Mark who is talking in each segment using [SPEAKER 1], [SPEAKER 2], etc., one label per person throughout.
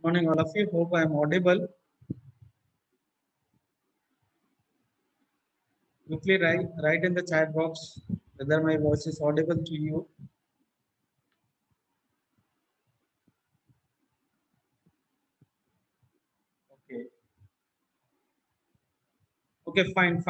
[SPEAKER 1] Morning, all of you. Hope I am audible. Quickly write in the chat box whether my voice is audible to you. Okay. Okay, fine.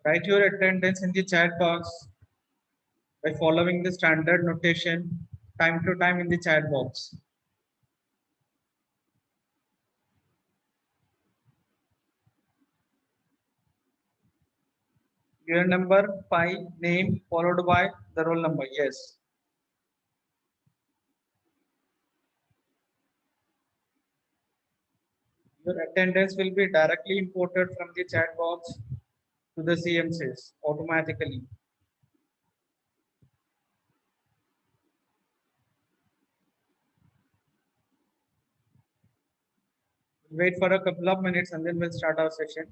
[SPEAKER 1] Write your attendance in the chat box by following the standard notation time to time in the chat box. Your number, 5, name, followed by the roll number. Yes. Your attendance will be directly imported from the chat box to the CMCs automatically. Wait for a couple of minutes and then we'll start our session.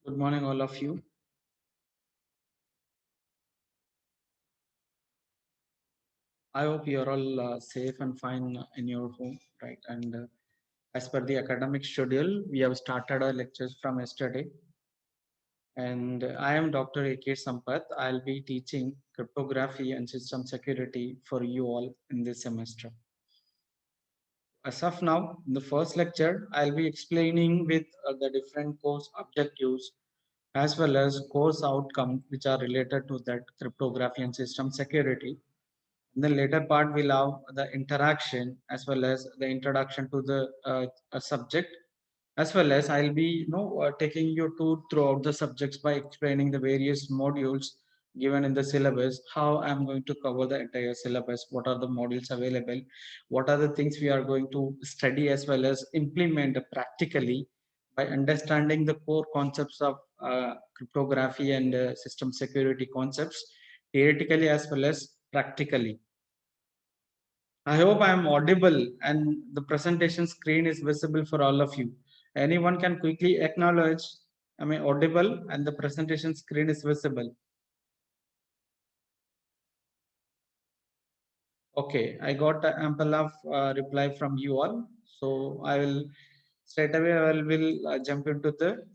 [SPEAKER 1] Good morning, all of you. I hope you're all safe and fine in your home, right? And As per the academic schedule, we have started our lectures from yesterday. And I am Dr. A.K. Sampath. I'll be teaching cryptography and system security for you all in this semester. As of now, in the first lecture, I'll be explaining with the different course objectives as well as course outcomes which are related to that cryptography and system security. In the later part, we'll have the interaction as well as the introduction to the subject, as well as I'll be taking you throughout the subjects by explaining the various modules given in the syllabus, how I'm going to cover the entire syllabus, what are the modules available, what are the things we are going to study as well as implement practically by understanding the core concepts of cryptography and system security concepts theoretically as well as practically. I hope I am audible and the presentation screen is visible for all of you. Anyone can quickly acknowledge, am I audible and the presentation screen is visible? Okay, I got ample of reply from you all. So I will straight away, I will jump into the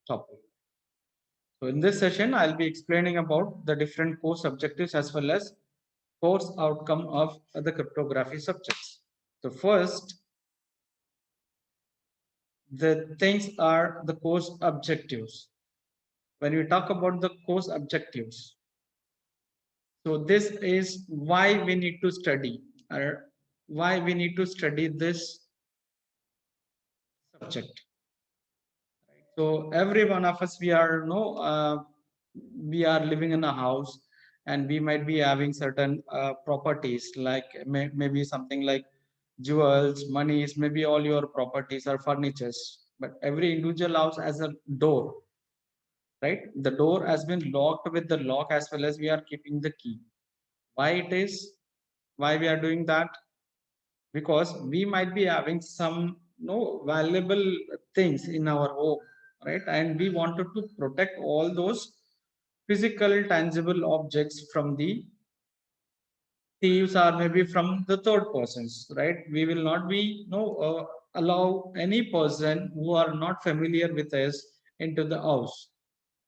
[SPEAKER 1] topic. So in this session, I'll be explaining about the different course objectives as well as course outcome of the cryptography subjects. So first, the things are the course objectives. When we talk about the course objectives, so this is why we need to study or why we need to study this subject. So every one of us, we are we are living in a house and we might be having certain properties like maybe something like jewels, monies, maybe all your properties or furnitures. But every individual house has a door, right? The door has been locked with the lock as well as we are keeping the key. Why it is? Why we are doing that? Because we might be having some valuable things in our home, right? And we wanted to protect all those physical, tangible objects from the thieves or maybe from the third persons, right? We will not be allow any person who are not familiar with us into the house.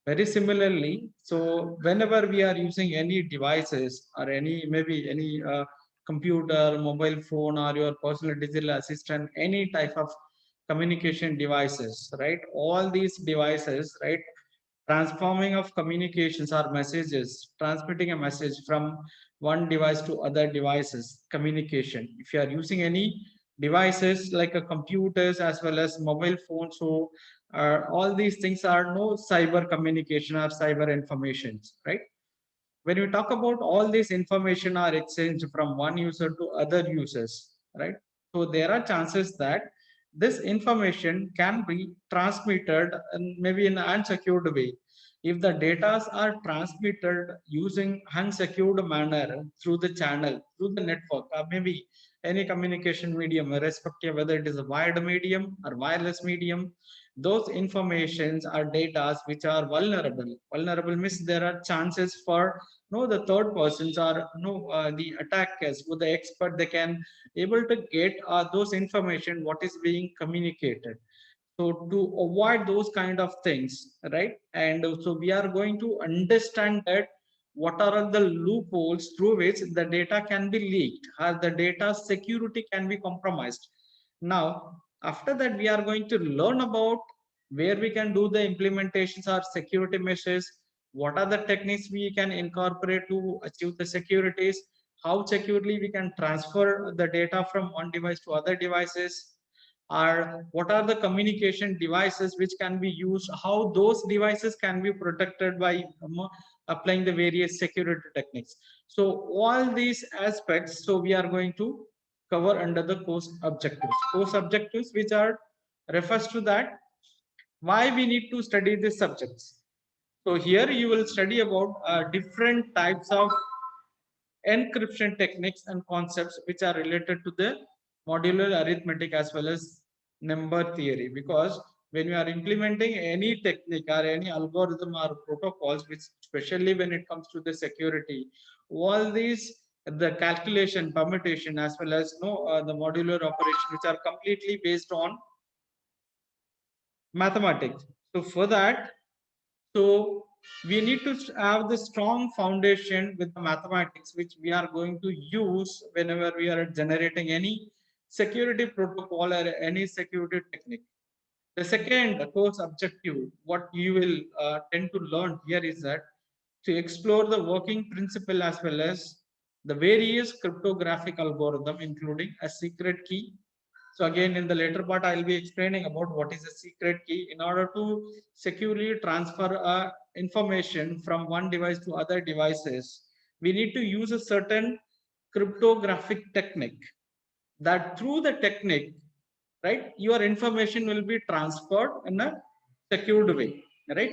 [SPEAKER 1] Very similarly, so whenever we are using any devices or any maybe any computer, mobile phone, or your personal digital assistant, any type of communication devices, right? All these devices, right? Transforming of communications or messages, transmitting a message from one device to other devices, communication. If you are using any devices like a computers as well as mobile phones, so all these things are no cyber communication or cyber informations, right? When we talk about all this information are exchanged from one user to other users, right? So there are chances that this information can be transmitted maybe in an unsecured way. If the data are transmitted using unsecured manner through the channel, through the network, or maybe any communication medium, irrespective whether it is a wired medium or wireless medium, those informations are data which are vulnerable. Vulnerable means there are chances for the third persons or the attackers with the expert, they can able to get those information what is being communicated. So to avoid those kind of things, right? And so we are going to understand that what are the loopholes through which the data can be leaked or the data security can be compromised. Now after that we are going to learn about where we can do the implementations or security measures, what are the techniques we can incorporate to achieve the securities, how securely we can transfer the data from one device to other devices, or what are the communication devices which can be used, how those devices can be protected by applying the various security techniques. So all these aspects, so we are going to cover under the course objectives which are refers to that why we need to study these subjects. So here you will study about different types of encryption techniques and concepts which are related to the modular arithmetic as well as number theory. Because when you are implementing any technique or any algorithm or protocols, which especially when it comes to the security, all these the calculation, permutation, as well as the modular operation, which are completely based on mathematics. So for that, so we need to have the strong foundation with the mathematics, which we are going to use whenever we are generating any security protocol or any security technique. The second course objective, what you will tend to learn here is that to explore the working principle as well as the various cryptographic algorithm, including a secret key. So again, in the later part, I'll be explaining about what is a secret key in order to securely transfer information from one device to other devices. We need to use a certain cryptographic technique that through the technique, right, your information will be transferred in a secured way, right?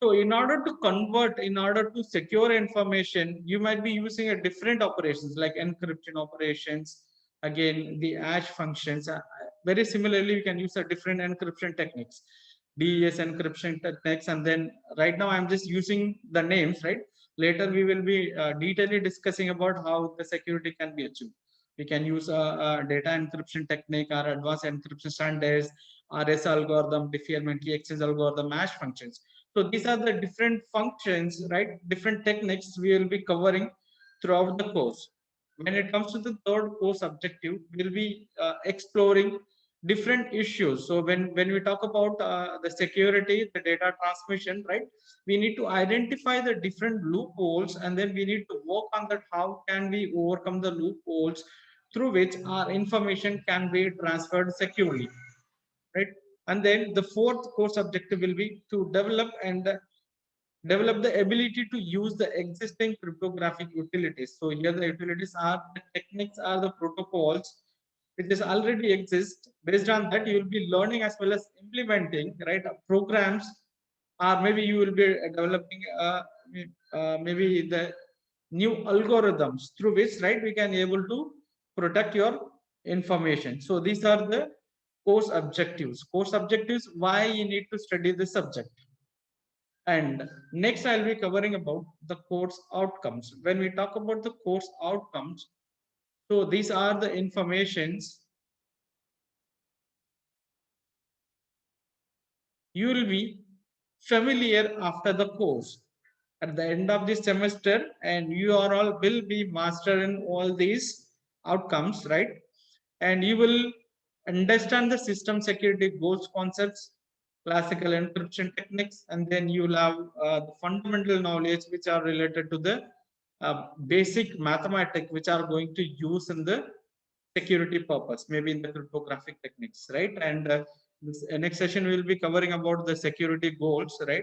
[SPEAKER 1] So in order to convert, in order to secure information, you might be using a different operations like encryption operations, again the hash functions. Very similarly, you can use a different encryption techniques, DES encryption techniques, and then right now I'm just using the names, right? Later we will be detailedly discussing about how the security can be achieved. We can use a data encryption technique or advanced encryption standards, RS algorithm, deferment key exchange algorithm, hash functions. So these are the different functions, right? Different techniques we will be covering throughout the course. When it comes to the third course objective, we'll be exploring different issues. So when we talk about the security, the data transmission, right? We need to identify the different loopholes, and then we need to work on that. How can we overcome the loopholes through which our information can be transferred securely, right? And then the fourth course objective will be to develop the ability to use the existing cryptographic utilities. So here the utilities are the techniques, are the protocols which is already exist. Based on that, you will be learning as well as implementing, right, programs, or maybe you will be developing maybe the new algorithms through which, right, we can able to protect your information. So these are the course objectives. Course objectives, why you need to study this subject. And next, I'll be covering about the course outcomes. When we talk about the course outcomes, so these are the informations you will be familiar after the course. At the end of this semester, and you are all will be master in all these outcomes, right? And you will understand the system security goals concepts, classical encryption techniques, and then you will have the fundamental knowledge which are related to the basic mathematics which are going to use in the security purpose, maybe in the cryptographic techniques, right? And this next session we will be covering about the security goals, right?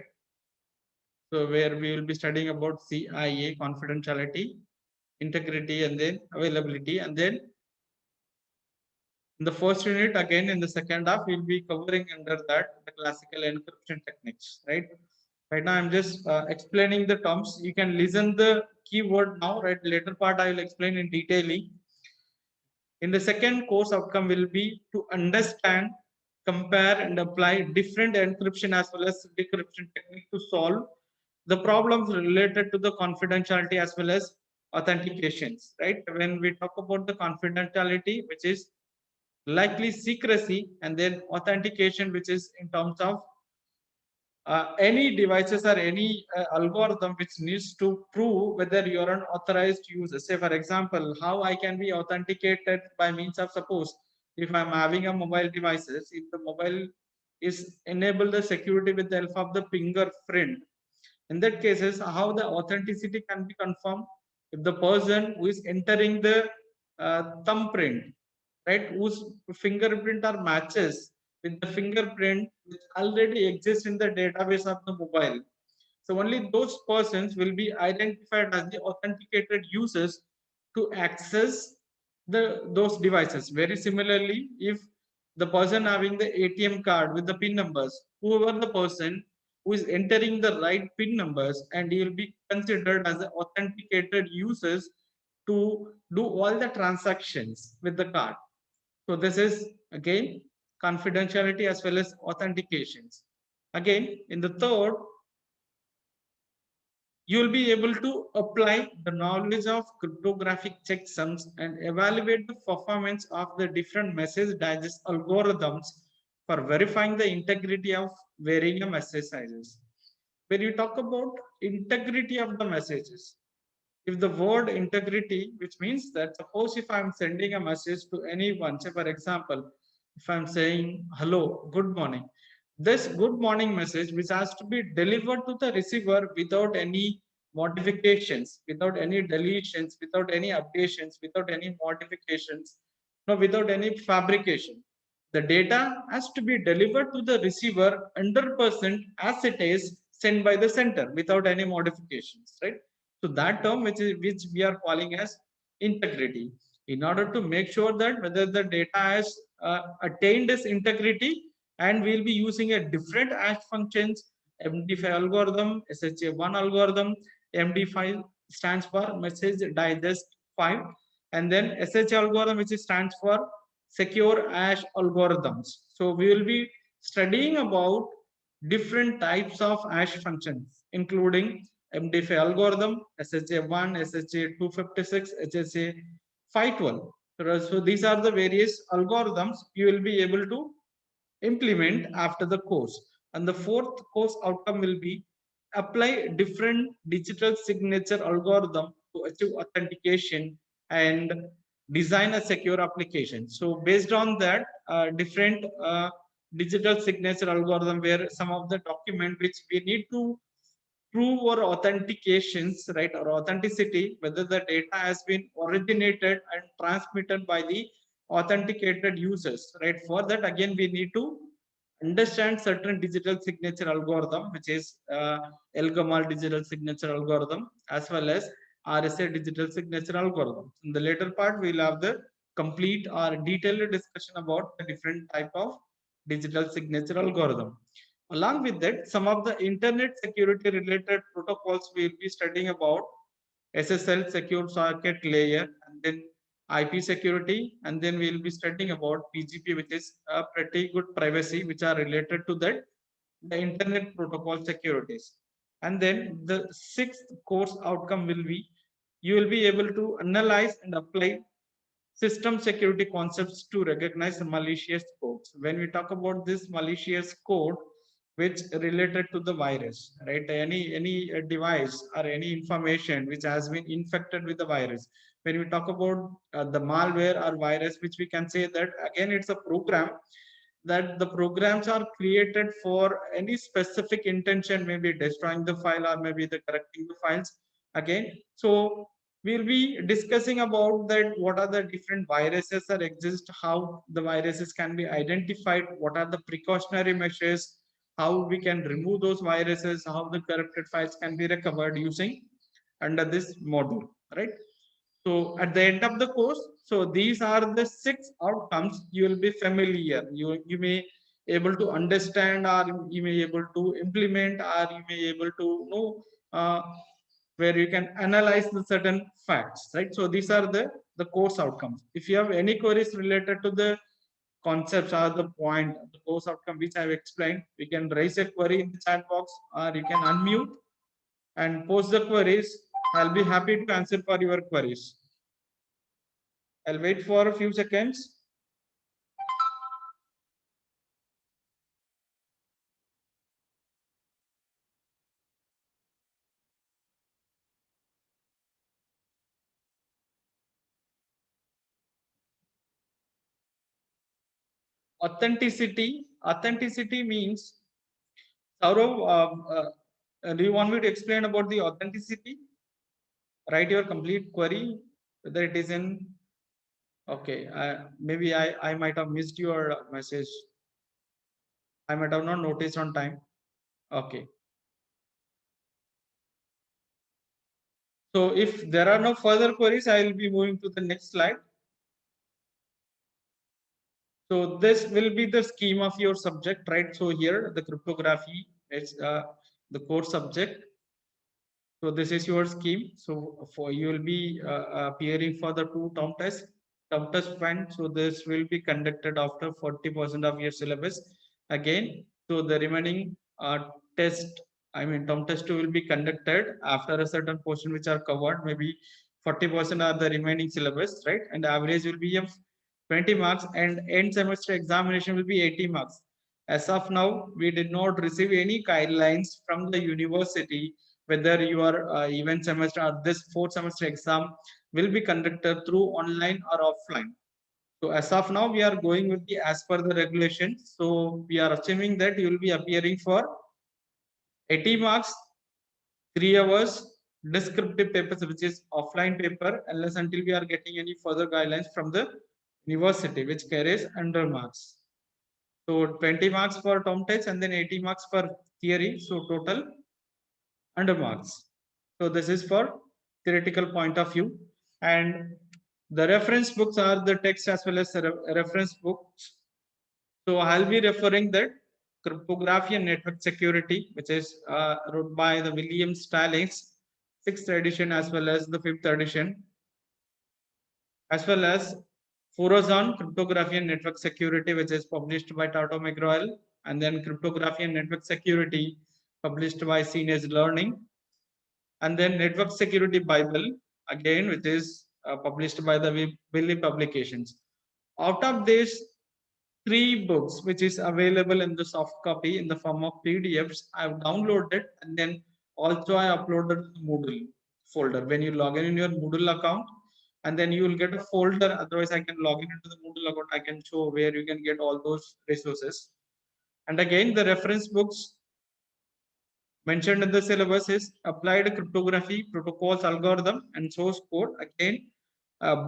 [SPEAKER 1] So where we will be studying about CIA, confidentiality, integrity, and then availability. And then in the first unit, again in the second half, we'll be covering under that the classical encryption techniques, right? Right now, I'm just explaining the terms. You can listen the keyword now, right? Later part, I will explain in detailing. In the second course outcome will be to understand, compare, and apply different encryption as well as decryption technique to solve the problems related to the confidentiality as well as authentications, right? When we talk about the confidentiality, which is likely secrecy, and then authentication, which is in terms of any devices or any algorithm which needs to prove whether you're an authorized user. Say, for example, how I can be authenticated by means of, suppose, if I'm having a mobile devices, if the mobile is enable the security with the help of the fingerprint. In that cases, how the authenticity can be confirmed if the person who is entering the thumbprint, right, whose fingerprint are matches with the fingerprint which already exists in the database of the mobile. So only those persons will be identified as the authenticated users to access those devices. Very similarly, if the person having the ATM card with the PIN numbers, whoever the person who is entering the right PIN numbers, and he will be considered as the authenticated users to do all the transactions with the card. So this is again confidentiality as well as authentications. Again, in the third, you will be able to apply the knowledge of cryptographic checksums and evaluate the performance of the different message digest algorithms for verifying the integrity of varying message sizes. When you talk about integrity of the messages, if the word integrity, which means that suppose if I'm sending a message to anyone, say for example, if I'm saying hello, good morning, this good morning message which has to be delivered to the receiver without any modifications, without any deletions, without any updations, without any modifications, no, without any fabrication. The data has to be delivered to the receiver 100% as it is sent by the sender without any modifications, right? So that term which we are calling as integrity. In order to make sure that whether the data has attained its integrity, and we'll be using a different hash functions, MD5 algorithm, SHA-1 algorithm. MD5 stands for message digest 5, and then SH algorithm which stands for secure hash algorithms. So we will be studying about different types of hash functions, including MD5 algorithm, SHA-1, SHA-256, SHA-512. So these are the various algorithms you will be able to implement after the course. And the fourth course outcome will be apply different digital signature algorithm to achieve authentication and design a secure application. So based on that, different digital signature algorithm where some of the document which we need to prove or authentications, right, or authenticity, whether the data has been originated and transmitted by the authenticated users, right? For that, again, we need to understand certain digital signature algorithm, which is Elgamal digital signature algorithm, as well as RSA digital signature algorithm. In the later part, we'll have the complete or detailed discussion about the different type of digital signature algorithm. Along with that, some of the internet security related protocols we'll be studying about SSL secure socket layer, and then IP security, and then we'll be studying about PGP, which is a pretty good privacy, which are related to that, the internet protocol securities. And then the sixth course outcome will be you will be able to analyze and apply system security concepts to recognize malicious codes. When we talk about this malicious code, which related to the virus, right? Any device or any information which has been infected with the virus. When we talk about the malware or virus, which we can say that again it's a program, that the programs are created for any specific intention, maybe destroying the file or maybe the correcting the files again. So we'll be discussing about that, what are the different viruses that exist, how the viruses can be identified, what are the precautionary measures, how we can remove those viruses, how the corrupted files can be recovered using under this module, right? So at the end of the course, so these are the six outcomes you will be familiar. You may able to understand, or you may able to implement, or you may able to know where you can analyze the certain facts, right? So these are the course outcomes. If you have any queries related to the concepts or the point, the course outcome which I have explained, you can raise a query in the chat box, or you can unmute and post the queries. I'll be happy to answer for your queries. I'll wait for a few seconds. Authenticity means, Saurav, do you want me to explain about the authenticity? Write your complete query, whether it is in, okay, maybe I might have missed your message. I might have not noticed on time. Okay. So if there are no further queries, I will be moving to the next slide. So this will be the scheme of your subject, right? So here the cryptography is the core subject. So this is your scheme. So for you will be appearing for the two term tests. Term test one. So this will be conducted after 40% of your syllabus. Again, so the remaining test I mean, term test 2 will be conducted after a certain portion which are covered. Maybe 40% are the remaining syllabus, right? And the average will be of 20 marks, and end semester examination will be 80 marks. As of now, we did not receive any guidelines from the university whether your event semester or this fourth semester exam will be conducted through online or offline. So as of now, we are going with the as per the regulations. So we are assuming that you will be appearing for 80 marks, 3 hours descriptive papers, which is offline paper, unless until we are getting any further guidelines from the university, which carries 100 marks. So 20 marks for term test and then 80 marks for theory. So total 100 marks. So this is for theoretical point of view. And the reference books are the text as well as the reference books. So I'll be referring that Cryptography and Network Security, which is wrote by the William Stallings, 6th edition as well as the 5th edition, as well as Forozon Cryptography and Network Security, which is published by Tato McGraw, and then Cryptography and Network Security, published by Seniors Learning, and then Network Security Bible, again, which is published by the Wiley Publications. Out of these 3 books, which is available in the soft copy in the form of PDFs, I've downloaded and then also I uploaded the Moodle folder. When you log in your Moodle account, and then you will get a folder. Otherwise, I can log in into the Moodle account. I can show where you can get all those resources. And again, the reference books mentioned in the syllabus is Applied Cryptography, Protocols, Algorithm, and Source Code. Again,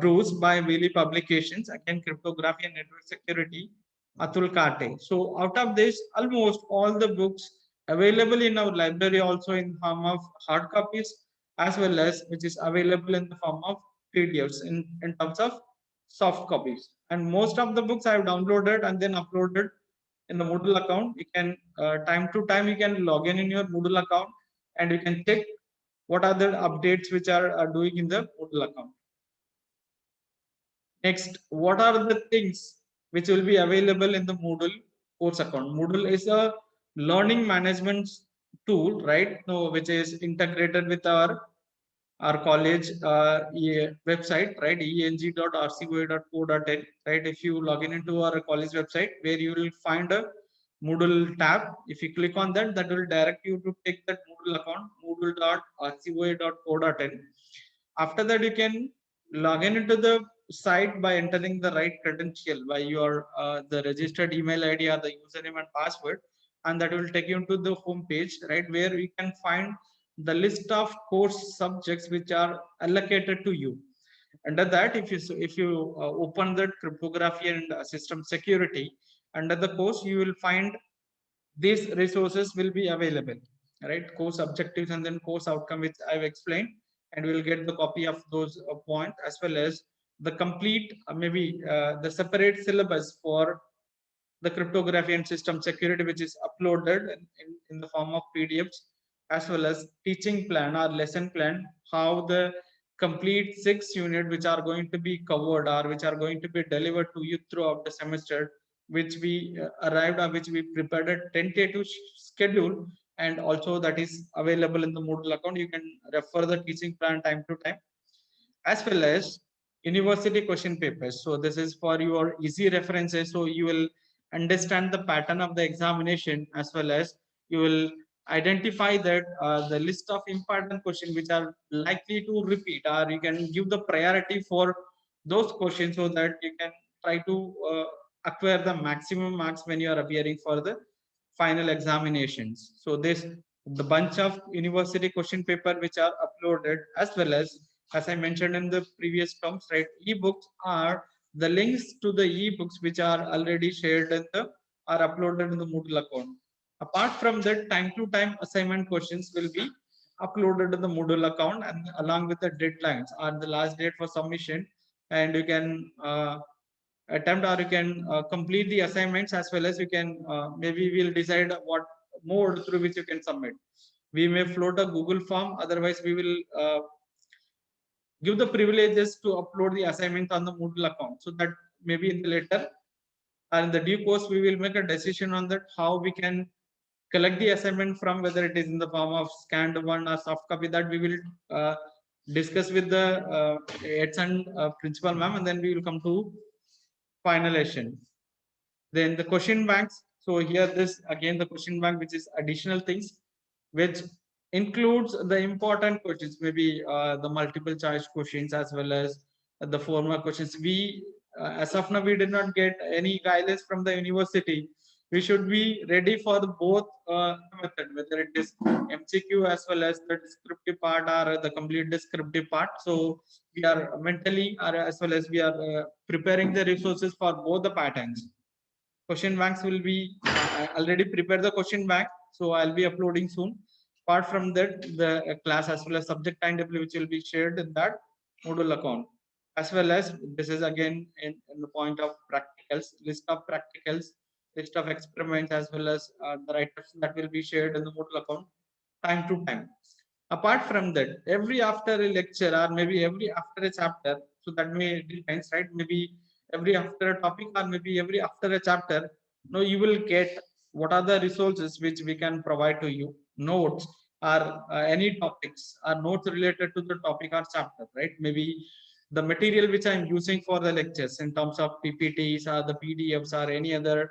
[SPEAKER 1] Bruce by Wiley Publications. Again, Cryptography and Network Security, Atul Kate. So out of this, almost all the books available in our library also in form of hard copies, as well as which is available in the form of PDFs in terms of soft copies. And most of the books I have downloaded and then uploaded in the Moodle account. You can time to time you can log in your Moodle account and you can check what are the updates which are doing in the Moodle account. Next, what are the things which will be available in the Moodle course account? Moodle is a learning management tool, right? So, which is integrated with our college website, right? eng.rcoi.co.in, right? If you log in into our college website, where you will find a Moodle tab. If you click on that, that will direct you to take that Moodle account, moodle.rcoi.co.in. After that, you can log in into the site by entering the right credential by your the registered email ID or the username and password, and that will take you to the home page, right, where you can find the list of course subjects which are allocated to you. Under that, if you open the cryptography and system security, under the course you will find these resources will be available, right? Course objectives and then course outcome, which I've explained, and we'll get the copy of those points, as well as the complete maybe the separate syllabus for the cryptography and system security, which is uploaded in the form of PDFs, as well as teaching plan or lesson plan, how the complete 6 units which are going to be covered or which are going to be delivered to you throughout the semester, which we arrived or which we prepared a tentative schedule, and also that is available in the Moodle account. You can refer the teaching plan time to time, as well as university question papers. So this is for your easy references. So you will understand the pattern of the examination, as well as you will identify that the list of important questions which are likely to repeat, or you can give the priority for those questions so that you can try to acquire the maximum marks when you are appearing for the final examinations. So this the bunch of university question paper which are uploaded, as I mentioned in the previous terms, right? Ebooks are the links to the ebooks which are already shared in the are uploaded in the Moodle account. Apart from that, time to time assignment questions will be uploaded to the Moodle account, and along with the deadlines are the last date for submission, and you can attempt or you can complete the assignments, as well as you can maybe we'll decide what mode through which you can submit. We may float a Google form, otherwise we will give the privileges to upload the assignment on the Moodle account, so that maybe in the later or in the due course we will make a decision on that how we can collect the assignment from, whether it is in the form of scanned one or soft copy, that we will discuss with the heads and principal ma'am, and then we will come to finalization. Then the question banks. So here this again the question bank, which is additional things, which includes the important questions, maybe the multiple choice questions as well as the formal questions. We as of now we did not get any guidance from the university. We should be ready for the both method, whether it is MCQ as well as the descriptive part or the complete descriptive part. So we are mentally or as well as we are preparing the resources for both the patterns. Question banks will be I already prepared the question bank, so I'll be uploading soon. Apart from that, the class as well as subject timetable which will be shared in that Moodle account, as well as this is again in the point of practicals, list of practicals, list of experiments, as well as the write-ups that will be shared in the Moodle account time to time. Apart from that, every after a lecture or maybe every after a chapter, so that may depends, right? Maybe every after a topic or maybe every after a chapter, no, you will get what are the resources which we can provide to you, notes or any topics or notes related to the topic or chapter, right? Maybe the material which I'm using for the lectures in terms of PPTs or the PDFs or any other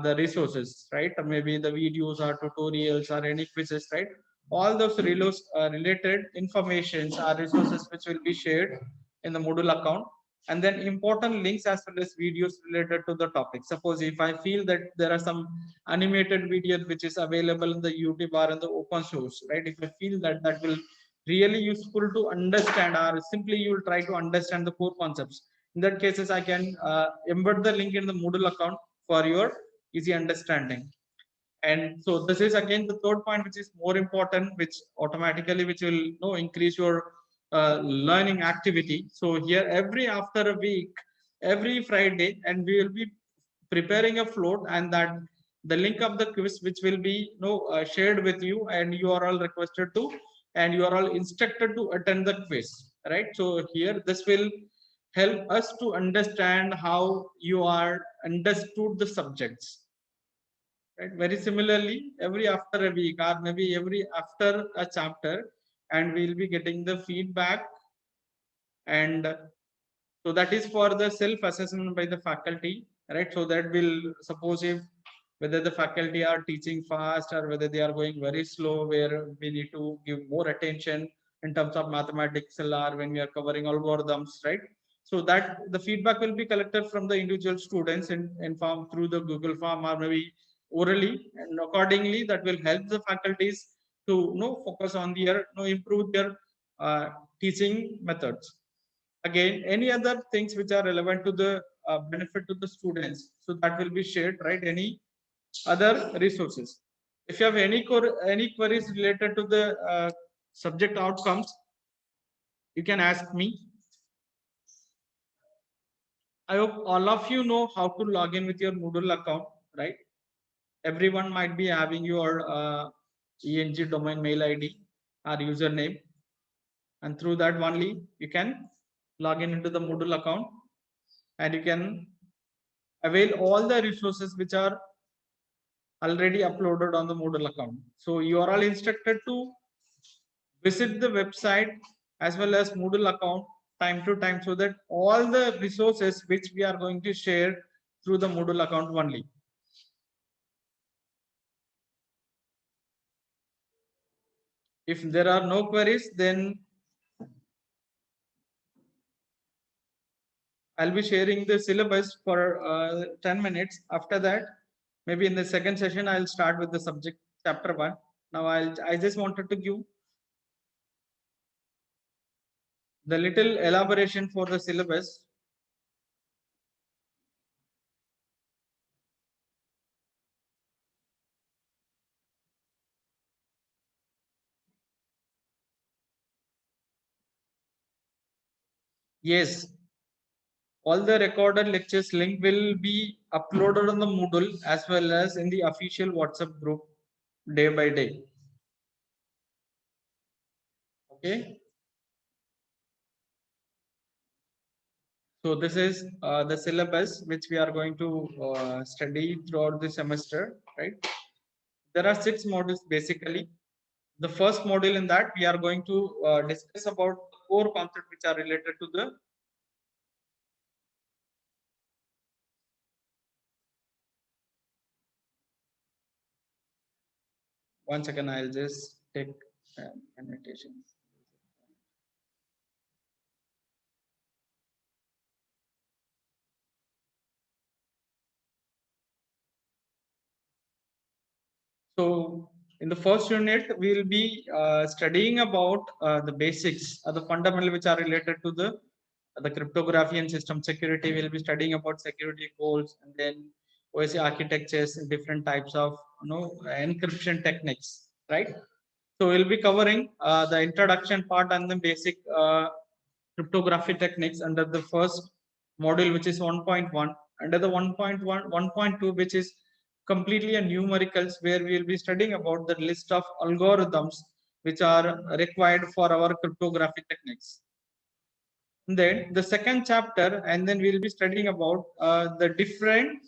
[SPEAKER 1] the resources, right? Or maybe the videos or tutorials or any quizzes, right? All those related informations or resources which will be shared in the Moodle account, and then important links as well as videos related to the topic. Suppose if I feel that there are some animated videos which is available in the YouTube or in the open source, right? If I feel that that will really useful to understand, or simply you will try to understand the core concepts, in that cases I can embed the link in the Moodle account for your easy understanding. And so this is again the third point, which is more important, which automatically which will increase your learning activity. So here every after a week, every Friday, and we will be preparing a float, and that the link of the quiz which will be shared with you, and you are all requested to, and you are all instructed to attend the quiz, right? So here this will help us to understand how you are understood the subjects. Right. Very similarly, every after a week or maybe every after a chapter, and we'll be getting the feedback. And so that is for the self-assessment by the faculty, right? So that will suppose if whether the faculty are teaching fast or whether they are going very slow, where we need to give more attention in terms of mathematics or when we are covering algorithms, right? So that the feedback will be collected from the individual students in form through the Google form or maybe orally, and accordingly that will help the faculties to focus on their improve their teaching methods. Again, any other things which are relevant to the benefit to the students, so that will be shared, right? Any other resources, if you have any queries related to the subject outcomes, you can ask me. I hope all of you know how to log in with your Moodle account, right? Everyone might be having your ENG domain mail ID or username, and through that only you can log in into the Moodle account, and you can avail all the resources which are already uploaded on the Moodle account. So you are all instructed to visit the website as well as Moodle account time to time, so that all the resources which we are going to share through the Moodle account only. If there are no queries, then I'll be sharing the syllabus for 10 minutes. After that, maybe in the second session, I'll start with the subject chapter 1. Now, I just wanted to give the little elaboration for the syllabus. Yes, all the recorded lectures link will be uploaded on the Moodle as well as in the official WhatsApp group day by day. Okay. So this is the syllabus which we are going to study throughout the semester, right? there are 6 modules basically. The first module in that we are going to discuss about core concepts which are related to the one second, I'll just take annotation. So in the first unit, we will be studying about the basics, the fundamental which are related to the cryptography and system security. We'll be studying about security goals and then OSI architectures and different types of encryption techniques, right? So we'll be covering the introduction part and the basic cryptography techniques under the first module, which is 1.1. Under the 1.1, 1.2, which is completely a numericals, where we will be studying about the list of algorithms which are required for our cryptography techniques. And then the second chapter, and then we'll be studying about the different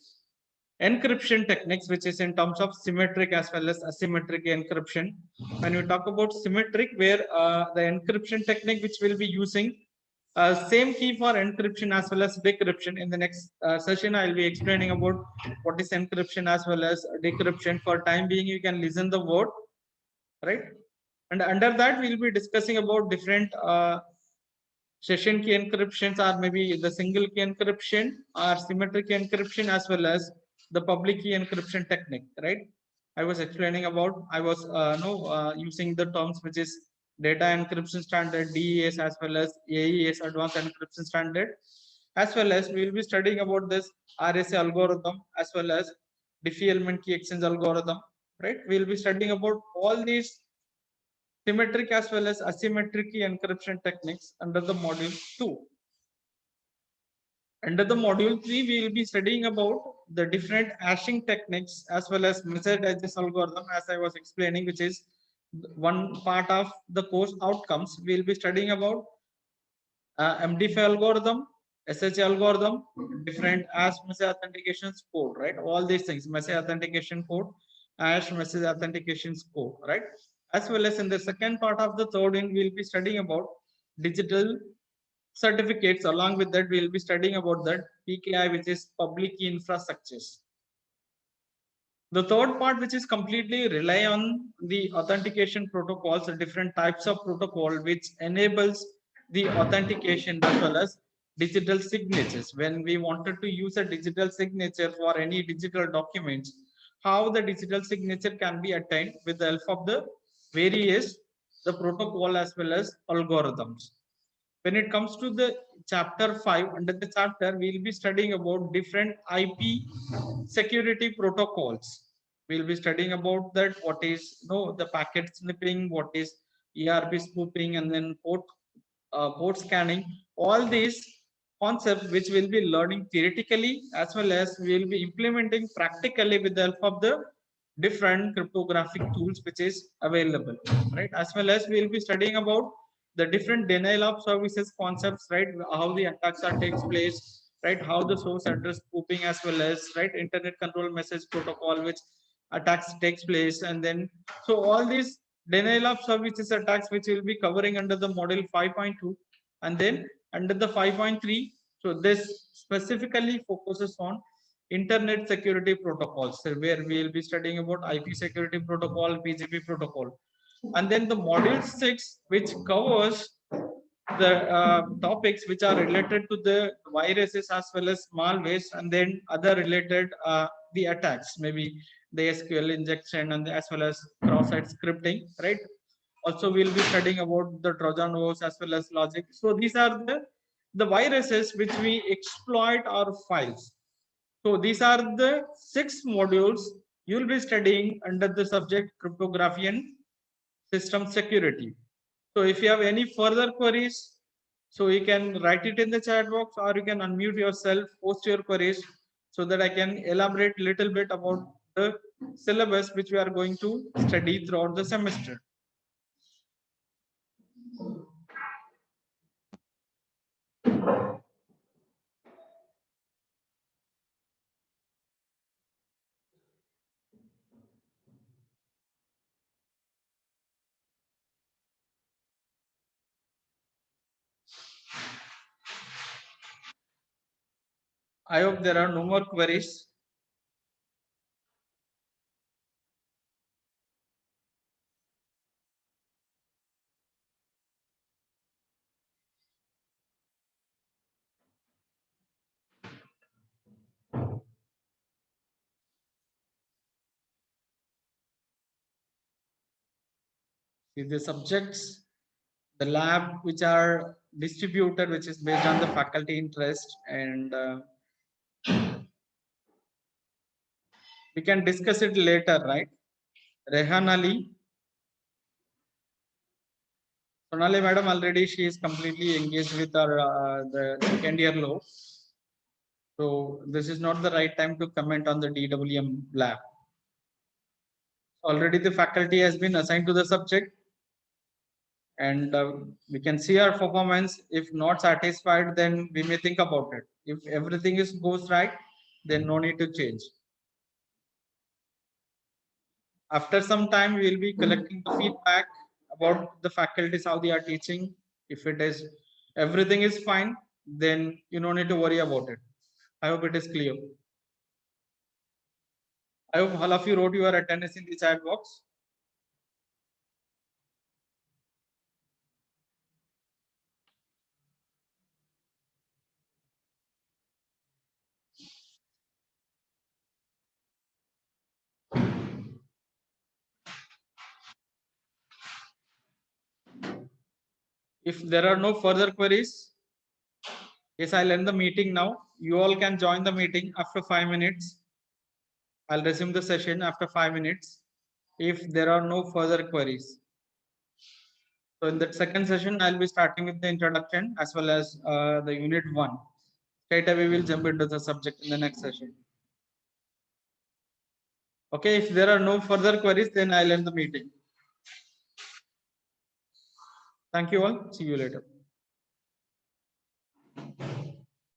[SPEAKER 1] encryption techniques, which is in terms of symmetric as well as asymmetric encryption. When we talk about symmetric, where the encryption technique which we'll be using same key for encryption as well as decryption. In the next session, I'll be explaining about what is encryption as well as decryption. For time being, you can listen the word, right? And under that, we'll be discussing about different session key encryptions, or maybe the single key encryption or symmetric encryption, as well as the public key encryption technique, right? I was explaining about, I was using the terms which is data encryption standard, DES, as well as AES, advanced encryption standard, as well as we will be studying about this RSA algorithm as well as Diffie element key exchange algorithm, right? We will be studying about all these symmetric as well as asymmetric key encryption techniques under the module 2. Under the module 3, we will be studying about the different hashing techniques as well as message address algorithm, as I was explaining, which is one part of the course outcomes. We will be studying about MD5 algorithm, SH algorithm, different hash message authentication code, right? All these things, message authentication code, hash message authentication code, right? As well as in the second part of the third, we'll be studying about digital certificates. Along with that, we'll be studying about that PKI, which is public key infrastructures. The third part, which is completely rely on the authentication protocols, the different types of protocol which enables the authentication as well as digital signatures. When we wanted to use a digital signature for any digital documents, how the digital signature can be attained with the help of the various the protocol as well as algorithms. When it comes to the chapter 5, under the chapter we'll be studying about different IP security protocols. We'll be studying about that, what is the packet sniffing, what is ERP spoofing, and then port scanning. All these concepts which we'll be learning theoretically as well as we'll be implementing practically with the help of the different cryptographic tools which is available, right? As well as we'll be studying about the different denial of services concepts, right? How the attacks are takes place, right? How the source address spoofing as well as right internet control message protocol which attacks takes place, and then so all these denial of services attacks which will be covering under the model 5.2, and then under the 5.3, so this specifically focuses on internet security protocols, so where we will be studying about IP security protocol, BGP protocol. And then the module 6, which covers the topics which are related to the viruses as well as malwares, and then other related the attacks, maybe the SQL injection and as well as cross-site scripting, right? Also we'll be studying about the Trojan horse as well as logic. So these are the viruses which we exploit our files. So these are the 6 modules you'll be studying under the subject cryptography and system security. So if you have any further queries, so you can write it in the chat box, or you can unmute yourself, post your queries, so that I can elaborate a little bit about the syllabus which we are going to study throughout the semester. I hope there are no more queries. See the subjects, the lab which are distributed, which is based on the faculty interest, and we can discuss it later, right? Rehan Ali, Sonali madam already she is completely engaged with our the second year law. So this is not the right time to comment on the DWM lab. Already the faculty has been assigned to the subject, and we can see our performance. If not satisfied, then we may think about it. If everything is goes right, then no need to change. After some time, we will be collecting the feedback about the faculties, how they are teaching. If it is everything is fine, then you don't need to worry about it. I hope it is clear. I hope all of you wrote your attendance in the chat box. If there are no further queries, yes, I'll end the meeting now. You all can join the meeting after 5 minutes. I'll resume the session after 5 minutes if there are no further queries. So in that second session, I'll be starting with the introduction as well as the unit 1. Straight away, we'll jump into the subject in the next session. Okay, if there are no further queries, then I'll end the meeting. Thank you all. See you later.